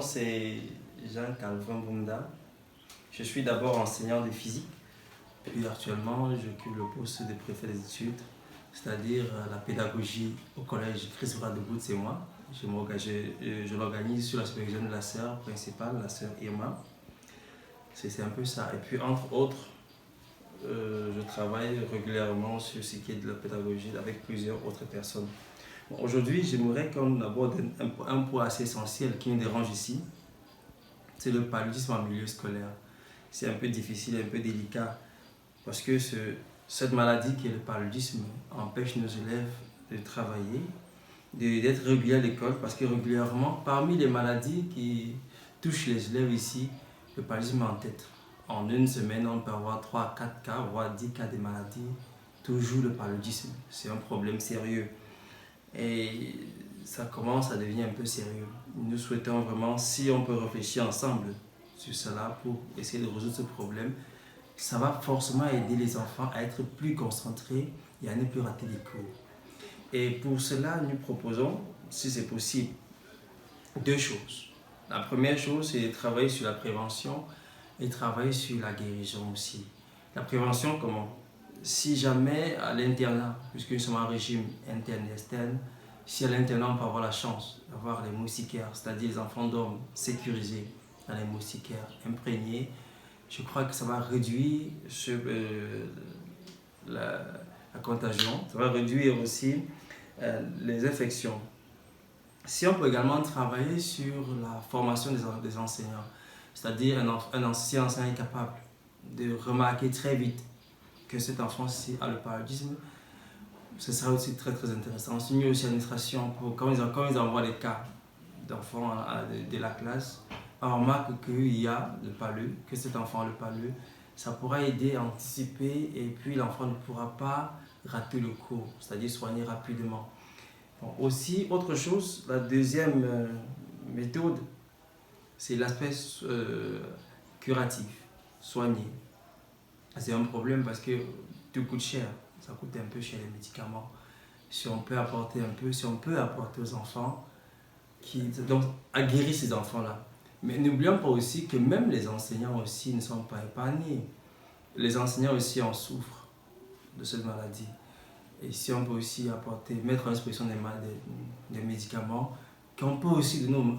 nom c'est Jean-Calvin Boumda. Je suis d'abord enseignant de physique, puis actuellement j'occupe le poste de préfet des études, c'est-à-dire la pédagogie au collège Christ de Bout, c'est moi. Je l'organise sur la supervision de la sœur principale, la sœur Irma. C'est un peu ça. Et puis entre autres, je travaille régulièrement sur ce qui est de la pédagogie avec plusieurs autres personnes. Bon, aujourd'hui, j'aimerais qu'on aborde un point assez essentiel qui me dérange ici, c'est le paludisme en milieu scolaire. C'est un peu difficile, un peu délicat, parce que cette maladie qui est le paludisme empêche nos élèves de travailler, d'être réguliers à l'école, parce que régulièrement, parmi les maladies qui touchent les élèves ici, le paludisme est en tête. En une semaine, on peut avoir 3 à 4 cas, voire 10 cas de maladies, toujours le paludisme. C'est un problème sérieux. Et ça commence à devenir un peu sérieux. Nous souhaitons vraiment, si on peut réfléchir ensemble sur cela pour essayer de résoudre ce problème, ça va forcément aider les enfants à être plus concentrés et à ne plus rater les cours. Et pour cela, nous proposons, si c'est possible, 2 choses. La première chose, c'est de travailler sur la prévention et travailler sur la guérison aussi. La prévention, comment? Si jamais à l'internat, puisque nous sommes en régime interne et externe, si à l'internat on peut avoir la chance d'avoir les moustiquaires, c'est-à-dire les enfants dorment sécurisés dans les moustiquaires imprégnés, je crois que ça va réduire la contagion, ça va réduire aussi les infections. Si on peut également travailler sur la formation des enseignants, c'est-à-dire un ancien enseignant est capable de remarquer très vite que cet enfant-ci a le paludisme, ce sera aussi très très intéressant. On signe aussi l'administration pour quand ils envoient des cas d'enfants de la classe, on remarque qu'il y a le palu, que cet enfant a le palu, ça pourra aider à anticiper et puis l'enfant ne pourra pas rater le cours, c'est-à-dire soigner rapidement. Bon, aussi, autre chose, la deuxième méthode, c'est l'aspect curatif, soigner. C'est un problème parce que tout coûte cher, ça coûte un peu cher les médicaments. Si on peut apporter un peu, si on peut apporter aux enfants, donc à guérir ces enfants-là. Mais n'oublions pas aussi que même les enseignants aussi ne sont pas épargnés. Les enseignants aussi en souffrent de cette maladie. Et si on peut aussi apporter, mettre à disposition des médicaments qu'on peut aussi donner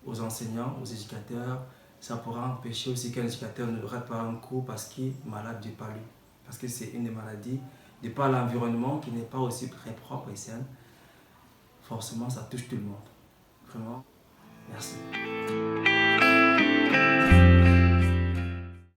aux enseignants, aux éducateurs, ça pourra empêcher aussi qu'un éducateur ne rate pas un cours parce qu'il est malade du palu. Parce que c'est une des maladies, de par l'environnement qui n'est pas aussi très propre et sain, forcément ça touche tout le monde. Vraiment, merci.